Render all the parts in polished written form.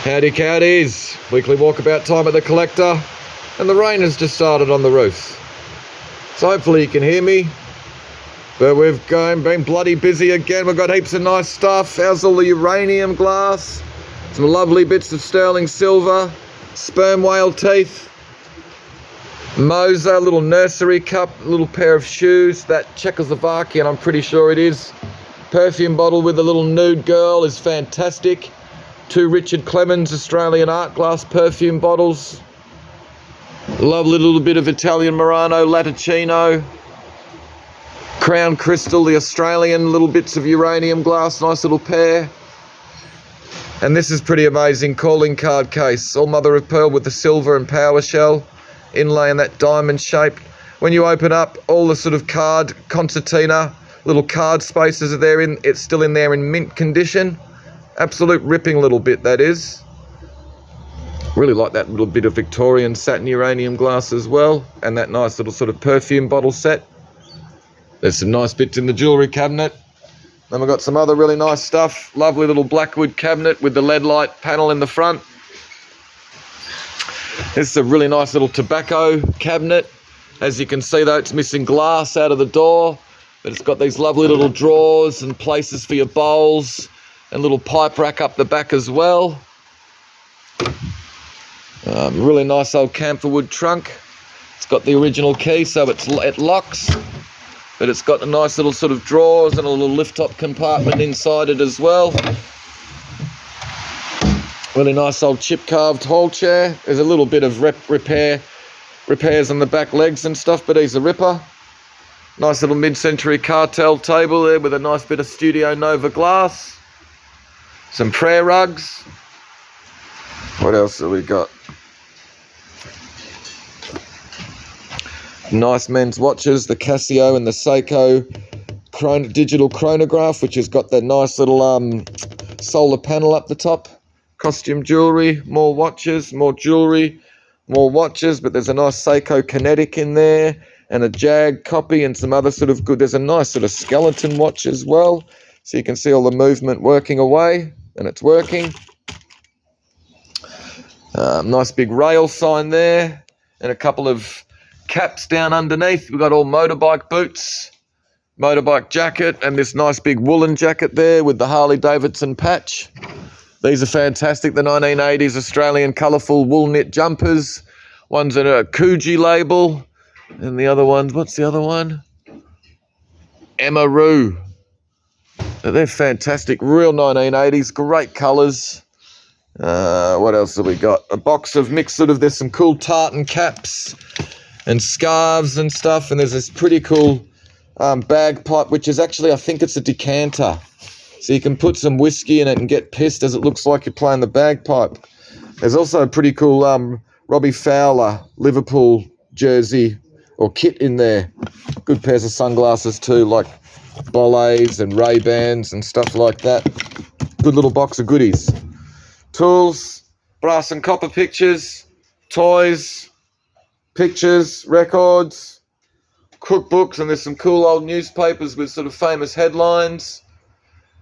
Howdy cowdies, weekly walkabout time at the collector, and the rain has just started on the roof. So hopefully you can hear me, but we've been bloody busy again. We've got heaps of nice stuff. How's all the uranium glass? Some lovely bits of sterling silver, sperm whale teeth, Moser, little nursery cup, little pair of shoes, that Czechoslovakian, I'm pretty sure it is. Perfume bottle with a little nude girl is fantastic. 2 Richard Clemens Australian art glass perfume bottles. Lovely little bit of Italian Murano Latticino. Crown Crystal, the Australian little bits of uranium glass, nice little pair. And this is pretty amazing, calling card case, all mother of pearl with the silver and power shell, inlay in that diamond shape. When you open up, all the sort of card concertina, little card spaces are there it's still in there in mint condition. Absolute ripping little bit, that is. Really like that little bit of Victorian satin uranium glass as well, and that nice little sort of perfume bottle set. There's some nice bits in the jewellery cabinet. Then we've got some other really nice stuff. Lovely little blackwood cabinet with the LED light panel in the front. This is a really nice little tobacco cabinet. As you can see though, it's missing glass out of the door, but it's got these lovely little drawers and places for your bowls, and little pipe rack up the back as well. Really nice old camphor trunk. It's got the original key, so it locks, but it's got a nice little sort of drawers and a little lift-top compartment inside it as well. Really nice old chip-carved hall chair. There's a little bit of repairs on the back legs and stuff, but he's a ripper. Nice little mid-century cartel table there with a nice bit of Studio Nova glass. Some prayer rugs. What else have we got? Nice men's watches, the Casio and the Seiko digital chronograph, which has got the nice little solar panel up the top. Costume jewellery, more watches, more jewellery, more watches, but there's a nice Seiko Kinetic in there, and a Jag copy and some other sort of good. There's a nice sort of skeleton watch as well, so you can see all the movement working away. And it's working. Nice big rail sign there, and a couple of caps down underneath. We've got all motorbike boots, motorbike jacket, and this nice big woolen jacket there with the Harley Davidson patch. These are fantastic, the 1980s Australian colourful wool knit jumpers. One's a Coogee label, and the other one, what's the other one? Emaroo. They're fantastic, real 1980s, great colours. What else have we got? A box of mixed sort of, there's some cool tartan caps and scarves and stuff, and there's this pretty cool bagpipe, which is actually, I think it's a decanter. So you can put some whiskey in it and get pissed as it looks like you're playing the bagpipe. There's also a pretty cool Robbie Fowler Liverpool jersey or kit in there. Good pairs of sunglasses too, like Bollets and Ray-Bans and stuff like that. Good little box of goodies. Tools, brass and copper pictures, toys, pictures, records, cookbooks, and there's some cool old newspapers with sort of famous headlines.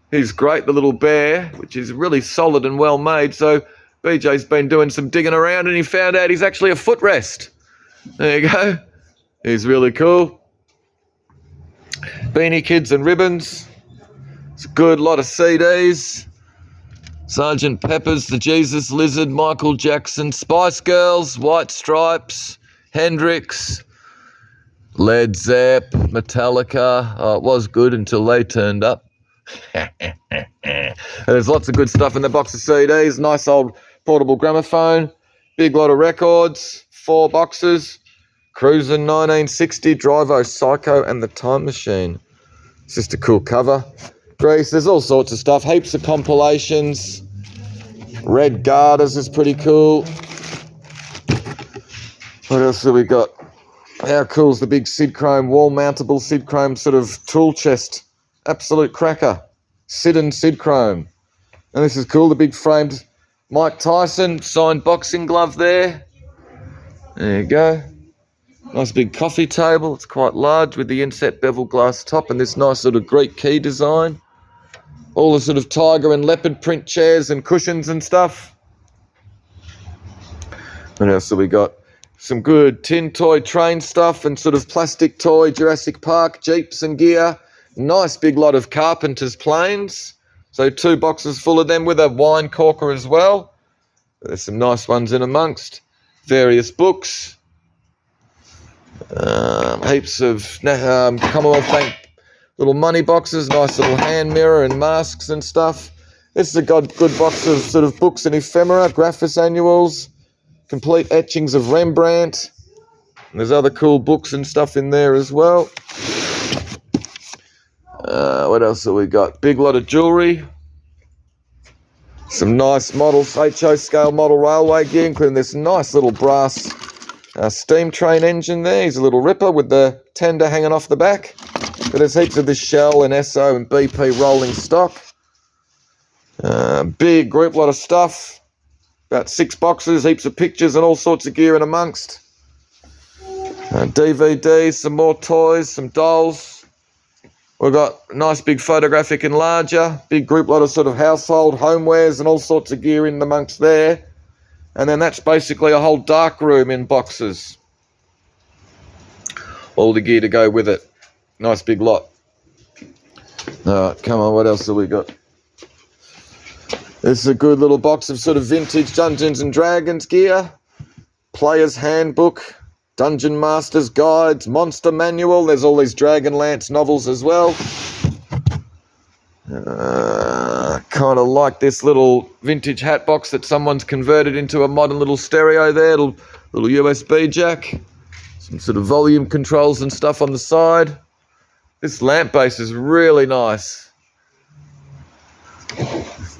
He's great, the little bear, which is really solid and well made. So BJ's been doing some digging around and he found out he's actually a footrest. There you go. He's really cool. Beanie Kids and Ribbons. It's a good lot of CDs. Sergeant Pepper's, The Jesus Lizard, Michael Jackson, Spice Girls, White Stripes, Hendrix, Led Zepp, Metallica. Oh, it was good until they turned up. There's lots of good stuff in the box of CDs. Nice old portable gramophone. Big lot of records. 4 boxes. Cruisin' 1960, Drive-O Psycho, and The Time Machine. It's just a cool cover. Grease, there's all sorts of stuff. Heaps of compilations. Red Garters is pretty cool. What else have we got? How cool is the big Sid Chrome, wall-mountable Sid Chrome sort of tool chest? Absolute cracker. Sid Chrome. And this is cool, the big framed Mike Tyson signed boxing glove there. There you go. Nice big coffee table. It's quite large with the inset bevel glass top and this nice sort of Greek key design. All the sort of tiger and leopard print chairs and cushions and stuff. What else have we got? Some good tin toy train stuff and sort of plastic toy Jurassic Park Jeeps and gear. Nice big lot of Carpenter's planes. So 2 boxes full of them with a wine corker as well. There's some nice ones in amongst. Various books. Heaps of Commonwealth Bank little money boxes. Nice little hand mirror and masks and stuff. This is a good box of sort of books and ephemera, Graphis annuals, complete etchings of Rembrandt. And there's other cool books and stuff in there as well. What else have we got? Big lot of jewellery. Some nice models, HO scale model railway gear, including this nice little brass steam train engine there. Here's a little ripper with the tender hanging off the back. But there's heaps of this Shell and SO and BP rolling stock. Big group lot of stuff. About 6 boxes, heaps of pictures and all sorts of gear in amongst. DVDs, some more toys, some dolls. We've got a nice big photographic enlarger, big group lot of sort of household homewares and all sorts of gear in amongst there. And then that's basically a whole dark room in boxes. All the gear to go with it. Nice big lot. Alright, come on, what else have we got? This is a good little box of sort of vintage Dungeons and Dragons gear. Player's Handbook. Dungeon Master's Guides, Monster Manual. There's all these Dragonlance novels as well. Kind of like this little vintage hat box that someone's converted into a modern little stereo there. Little USB jack. Some sort of volume controls and stuff on the side. This lamp base is really nice.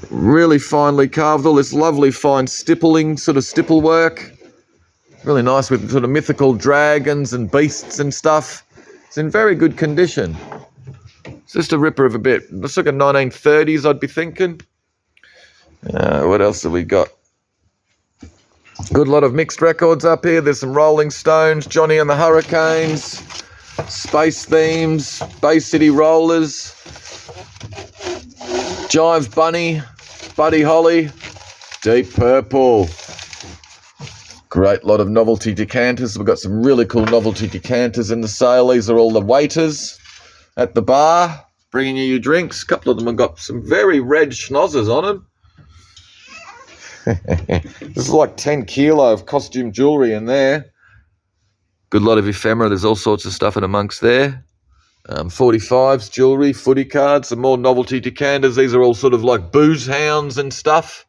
Really finely carved. All this lovely fine stippling, sort of stipple work. Really nice with sort of mythical dragons and beasts and stuff. It's in very good condition. It's just a ripper of a bit. It's like a 1930s, I'd be thinking. What else have we got? Good lot of mixed records up here. There's some Rolling Stones, Johnny and the Hurricanes, Space Themes, Bay City Rollers, Jive Bunny, Buddy Holly, Deep Purple. Great lot of novelty decanters. We've got some really cool novelty decanters in the sale. These are all the waiters at the bar bringing you your drinks. A couple of them have got some very red schnozzers on them. This is like 10 kilo of costume jewellery in there. Good lot of ephemera. There's all sorts of stuff in amongst there. 45s, jewellery, footy cards, some more novelty decanters. These are all sort of like booze hounds and stuff.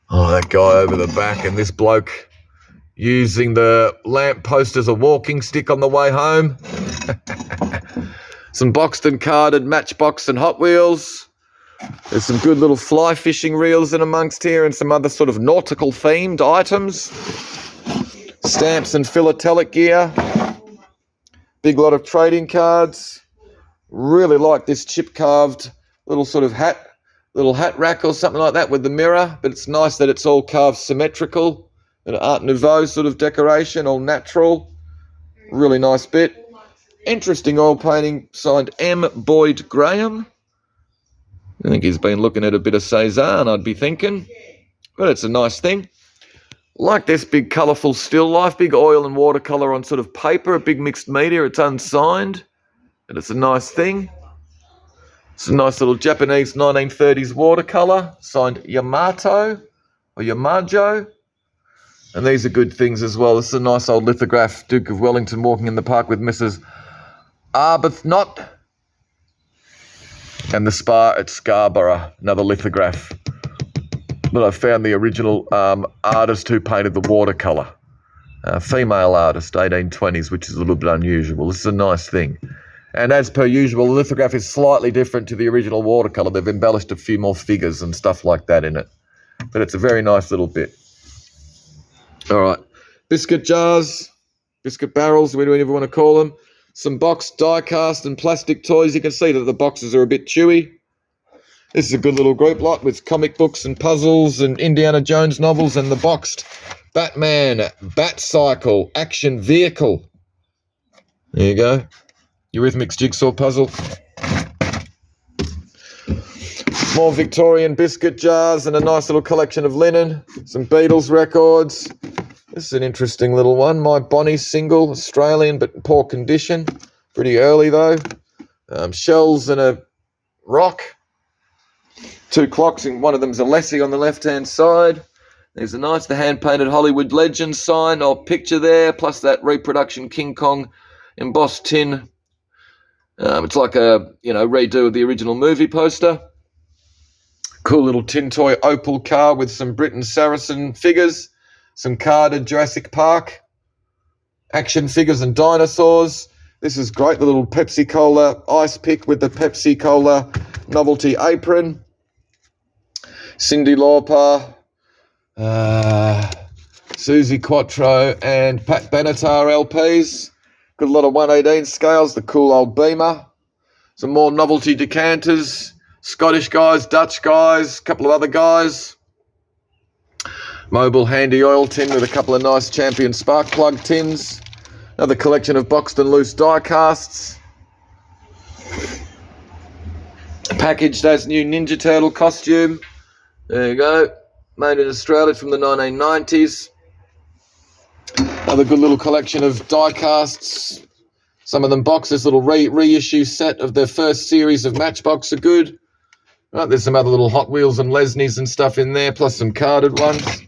Oh, that guy over the back and this bloke using the lamp post as a walking stick on the way home. Some boxed and carded Matchbox and Hot Wheels. There's some good little fly fishing reels in amongst here and some other sort of nautical themed items. Stamps and philatelic gear. Big lot of trading cards. Really like this chip carved little sort of hat rack or something like that with the mirror, but it's nice that it's all carved symmetrical. An Art Nouveau sort of decoration, all natural. Really nice bit. Interesting oil painting signed M. Boyd Graham. I think he's been looking at a bit of Cezanne, I'd be thinking. But it's a nice thing. Like this big colourful still life, big oil and watercolour on sort of paper, a big mixed media. It's unsigned, but it's a nice thing. It's a nice little Japanese 1930s watercolour, signed Yamato or Yamajo. And these are good things as well. This is a nice old lithograph, Duke of Wellington walking in the park with Mrs. Arbuthnot. And the spa at Scarborough, another lithograph. But I found the original artist who painted the watercolour. Female artist, 1820s, which is a little bit unusual. This is a nice thing. And as per usual, the lithograph is slightly different to the original watercolour. They've embellished a few more figures and stuff like that in it. But it's a very nice little bit. All right. Biscuit jars, biscuit barrels, whatever you want to call them. Some boxed die cast and plastic toys. You can see that the boxes are a bit chewy. This is a good little group lot with comic books and puzzles and Indiana Jones novels and the boxed Batman Batcycle action vehicle. There you go. Eurythmics jigsaw puzzle. More Victorian biscuit jars and a nice little collection of linen. Some Beatles records. This is an interesting little one. My Bonnie single, Australian but in poor condition. Pretty early though. Shells and a rock. 2 clocks, and one of them's a Lessie on the left-hand side. There's the hand-painted Hollywood Legends sign or picture there, plus that reproduction King Kong embossed tin. It's like a, redo of the original movie poster. Cool little tin toy Opal car with some Britain Saracen figures, some carded Jurassic Park action figures and dinosaurs. This is great, the little Pepsi Cola ice pick with the Pepsi Cola novelty apron. Cindy Lauper, Susie Quattro and Pat Benatar LPs. Got a lot of 118 scales, the cool old Beamer. Some more novelty decanters, Scottish guys, Dutch guys, a couple of other guys. Mobile handy oil tin with a couple of nice Champion spark plug tins. Another collection of boxed and loose die casts. Packaged as new Ninja Turtle costume. There you go. Made in Australia from the 1990s. Another good little collection of die casts. Some of them boxed. This little reissue set of their first series of Matchbox are good. Right, there's some other little Hot Wheels and Lesnies and stuff in there, plus some carded ones.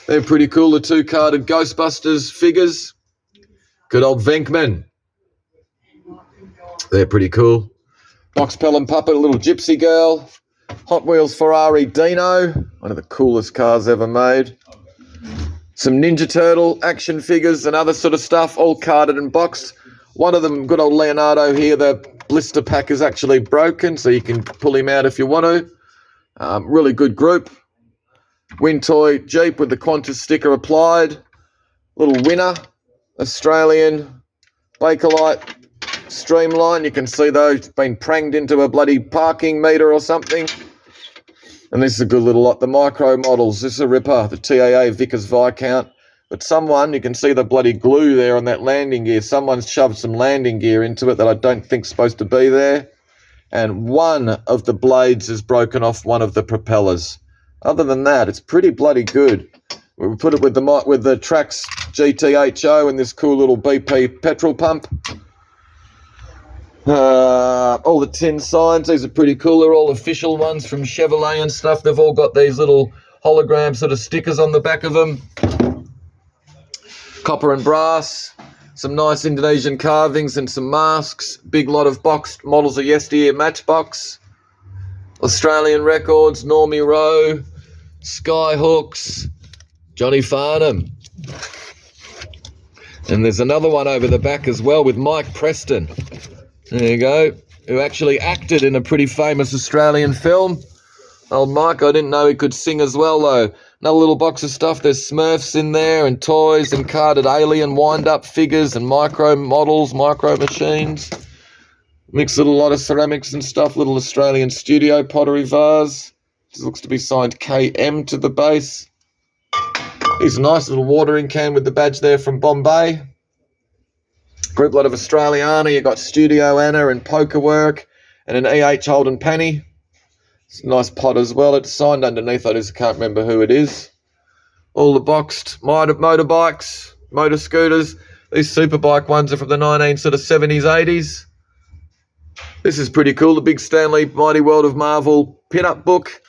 They're pretty cool, the 2 carded Ghostbusters figures. Good old Venkman. They're pretty cool. Box Pelham Puppet, a little Gypsy Girl. Hot Wheels Ferrari Dino, one of the coolest cars ever made. Some Ninja Turtle action figures and other sort of stuff, all carded and boxed. One of them, good old Leonardo here, the blister pack is actually broken, so you can pull him out if you want to. Really good group. Wintoy Jeep with the Qantas sticker applied. Little Winner, Australian, Bakelite, Streamline. You can see though, it's been pranged into a bloody parking meter or something. And this is a good little lot. The micro models. This is a ripper. The TAA Vickers Viscount. But someone, you can see the bloody glue there on that landing gear. Someone's shoved some landing gear into it that I don't think's supposed to be there. And one of the blades is broken off one of the propellers. Other than that, it's pretty bloody good. We put it with the Trax GTHO and this cool little BP petrol pump. All the tin signs, these are pretty cool. They're all official ones from Chevrolet and stuff. They've all got these little hologram sort of stickers on the back of them. Copper and brass, some nice Indonesian carvings and some masks. Big lot of boxed models of yesteryear Matchbox. Australian records, Normie Rowe, Skyhooks, Johnny Farnham. And there's another one over the back as well with Mike Preston. There you go. Who actually acted in a pretty famous Australian film. Old Mike, I didn't know he could sing as well though. Another little box of stuff. There's Smurfs in there and toys and carded alien wind-up figures and micro models, micro machines. Mixed little lot of ceramics and stuff. Little Australian studio pottery vase. This looks to be signed KM to the base. Here's a nice little watering can with the badge there from Bombay. Group lot of Australiana. You got Studio Anna and Poker Work and an EH Holden Penny. It's a nice pot as well. It's signed underneath. I just can't remember who it is. All the boxed motorbikes, motor scooters. These superbike ones are from the 1970s, 80s. This is pretty cool. The big Stanley Mighty World of Marvel pin-up book.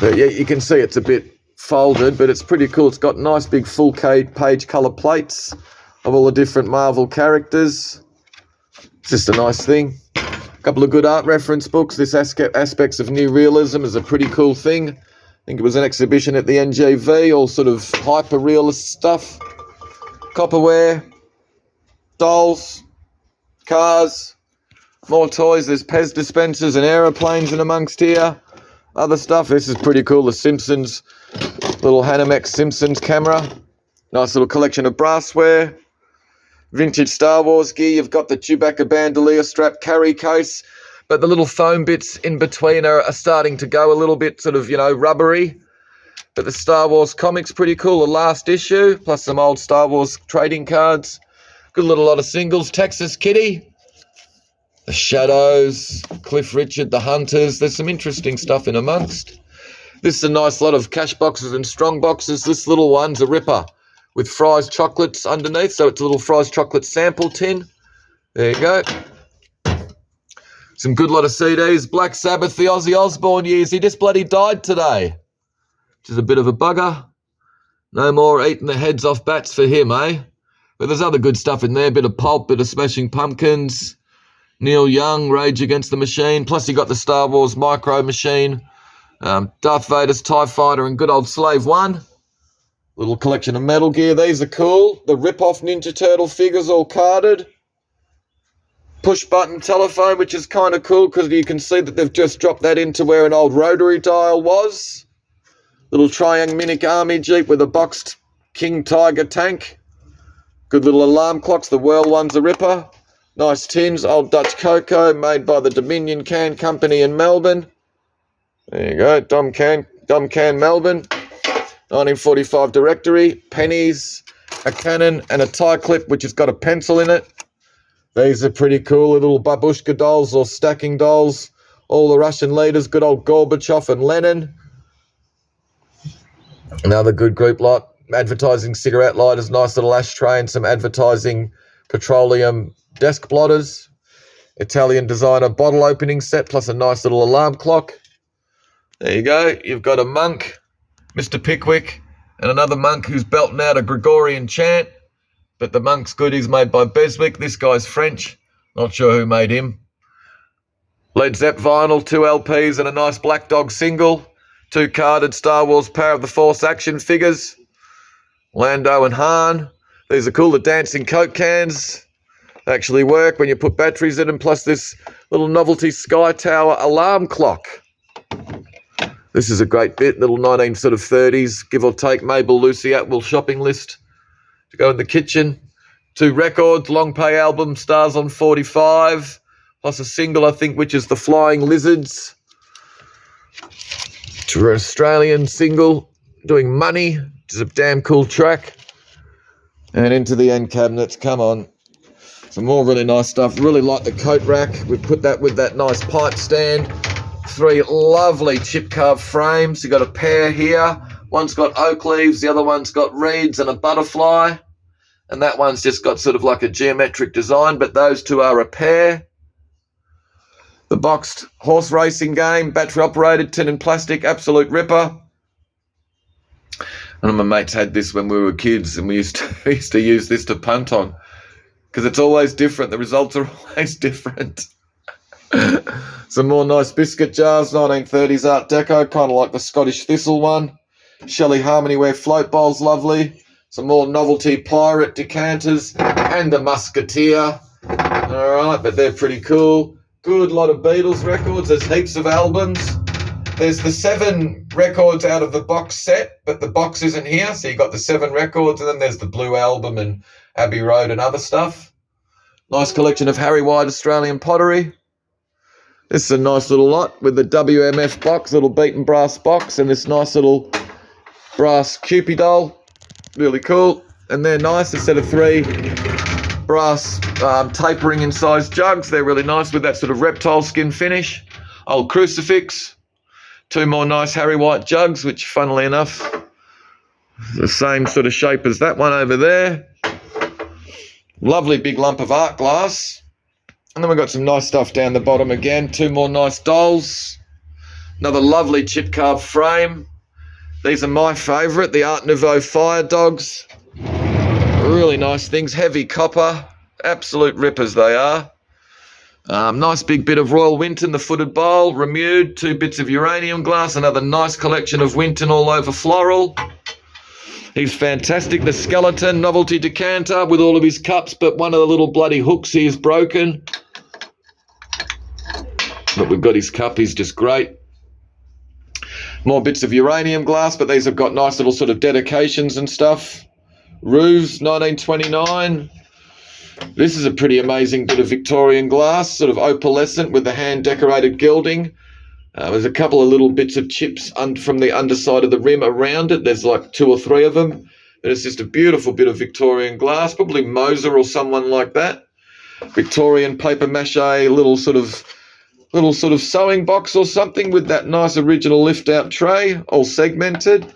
But yeah, you can see it's a bit folded, but it's pretty cool. It's got nice big full page colour plates of all the different Marvel characters. It's just a nice thing. A couple of good art reference books. This Aspects of New Realism is a pretty cool thing. I think it was an exhibition at the NGV, all sort of hyper-realist stuff. Copperware, dolls, cars, more toys. There's Pez dispensers and aeroplanes in amongst here. Other stuff. This is pretty cool. The Simpsons, little Hanamex Simpsons camera. Nice little collection of brassware. Vintage Star Wars gear. You've got the Chewbacca bandolier strap carry case, but the little foam bits in between are starting to go a little bit sort of, rubbery. But the Star Wars comics, pretty cool. The last issue, plus some old Star Wars trading cards. Good little lot of singles. Texas Kitty, the Shadows, Cliff Richard, the Hunters. There's some interesting stuff in amongst. This is a nice lot of cash boxes and strong boxes. This little one's a ripper. with Fry's chocolates underneath. So it's a little Fry's chocolate sample tin. There you go. Some good lot of CDs. Black Sabbath, the Ozzy Osbourne years. He just bloody died today, which is a bit of a bugger. No more eating the heads off bats for him, eh? But there's other good stuff in there. Bit of Pulp, bit of Smashing Pumpkins, Neil Young, Rage Against the Machine. Plus you got the Star Wars Micro Machine, Darth Vader's TIE Fighter, and good old Slave One. Little collection of Metal Gear. These are cool. The rip-off Ninja Turtle figures all carded. Push-button telephone, which is kind of cool because you can see that they've just dropped that into where an old rotary dial was. Little Triangminic Army Jeep with a boxed King Tiger tank. Good little alarm clocks. The Whirl one's a ripper. Nice tins. Old Dutch Cocoa made by the Dominion Can Company in Melbourne. There you go. Dom Can Melbourne. 1945 directory. Pennies, a cannon, and a tie clip which has got a pencil in it. These are pretty cool. Little babushka dolls or stacking dolls. All the Russian leaders. Good old Gorbachev and Lenin. Another good group lot. Advertising cigarette lighters, nice little ashtray, and some advertising petroleum desk blotters. Italian designer bottle opening set, plus a nice little alarm clock. There you go. You've got a monk, Mr. Pickwick, and another monk who's belting out a Gregorian chant. But the monk's good. He's made by Beswick. This guy's French. Not sure who made him. Led Zepp vinyl, 2 LPs, and a nice Black Dog single. 2 carded Star Wars Power of the Force action figures. Lando and Han. These are cool. The dancing Coke cans actually work when you put batteries in them. Plus this little novelty Sky Tower alarm clock. This is a great bit. Little 1930s, give or take, Mabel Lucy Atwell shopping list to go in the kitchen. 2 records, long play album, Stars on 45. Plus a single, I think, which is The Flying Lizards. To an Australian single, Doing Money, which is a damn cool track. And into the end cabinets, come on. Some more really nice stuff. Really like the coat rack. We've put that with that nice pipe stand. 3 lovely chip carved frames. You've got a pair here. One's got oak leaves, the other one's got reeds and a butterfly. And that one's just got sort of like a geometric design, but those 2 are a pair. The boxed horse racing game, battery operated, tin and plastic, absolute ripper. One of my mates had this when we were kids, and we used to use this to punt on because it's always different. The results are always different. Some more nice biscuit jars, 1930s Art Deco, kind of like the Scottish Thistle one. Shelley Harmonyware float bowls, lovely. Some more novelty pirate decanters and the Musketeer. All right, but they're pretty cool. Good lot of Beatles records. There's heaps of albums. There's the 7 records out of the box set, but the box isn't here. So you got the 7 records, and then there's the Blue Album and Abbey Road and other stuff. Nice collection of Harry White Australian pottery. This is a nice little lot with the WMF box, little beaten brass box, and this nice little brass Cupid doll. Really cool. And they're nice. A set of 3 brass tapering in size jugs. They're really nice with that sort of reptile skin finish. Old crucifix. 2 more nice Harry White jugs, which funnily enough, the same sort of shape as that one over there. Lovely big lump of art glass. And then we've got some nice stuff down the bottom again. 2 more nice dolls. Another lovely chip carved frame. These are my favourite, the Art Nouveau Fire Dogs. Really nice things, heavy copper, absolute rippers they are. Nice big bit of Royal Winton, the footed bowl, Remude, 2 bits of uranium glass, another nice collection of Winton all over floral. He's fantastic, the Skeleton novelty decanter with all of his cups, but one of the little bloody hooks here is broken. But we've got his cup, he's just great. More bits of uranium glass, but these have got nice little sort of dedications and stuff. Roofs, 1929. This is a pretty amazing bit of Victorian glass, sort of opalescent with the hand-decorated gilding. There's a couple of little bits of chips from the underside of the rim around it. There's like 2 or 3 of them. But it's just a beautiful bit of Victorian glass, probably Moser or someone like that. Victorian paper mache, little sort of sewing box or something with that nice original lift-out tray, all segmented.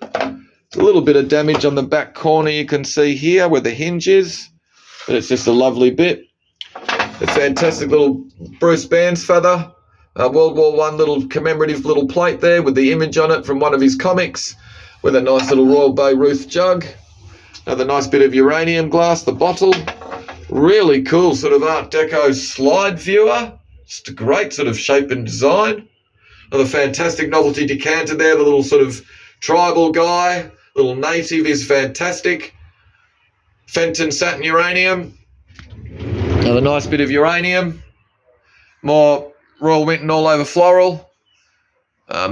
A little bit of damage on the back corner you can see here where the hinge is, but it's just a lovely bit. A fantastic little Bruce Bansfather, World War I little commemorative little plate there with the image on it from one of his comics, with a nice little Royal Bayreuth jug. Another nice bit of uranium glass, the bottle. Really cool sort of Art Deco slide viewer. Just a great sort of shape and design. Another fantastic novelty decanter there, the little sort of tribal guy. Little native is fantastic. Fenton satin uranium. Another nice bit of uranium. More Royal Winton all over floral.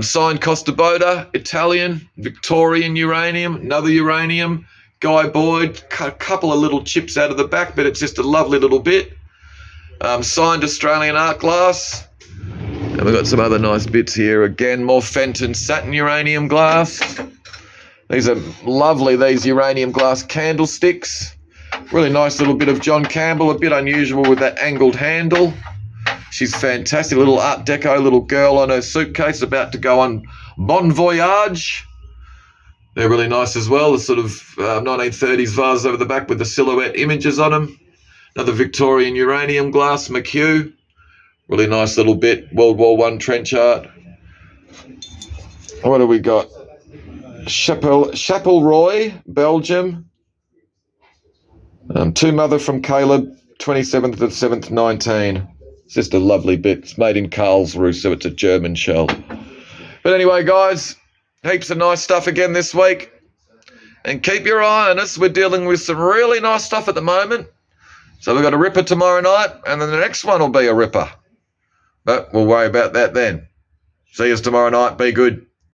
Signed Costa Boda, Italian, Victorian uranium, another uranium. Guy Boyd, a couple of little chips out of the back, but it's just a lovely little bit. Signed Australian art glass. And we've got some other nice bits here. Again, more Fenton satin uranium glass. These are lovely, these uranium glass candlesticks. Really nice little bit of John Campbell, a bit unusual with that angled handle. She's fantastic, little Art Deco little girl on her suitcase about to go on Bon Voyage. They're really nice as well, the sort of 1930s vase over the back with the silhouette images on them. Another Victorian uranium glass, McHugh. Really nice little bit, World War I trench art. What have we got? Chapelroy, Belgium. To Mother from Caleb, 27th of 7th, 19. It's just a lovely bit. It's made in Karlsruhe, so it's a German shell. But anyway, guys, heaps of nice stuff again this week. And keep your eye on us. We're dealing with some really nice stuff at the moment. So we've got a ripper tomorrow night, and then the next one will be a ripper. But we'll worry about that then. See us tomorrow night. Be good.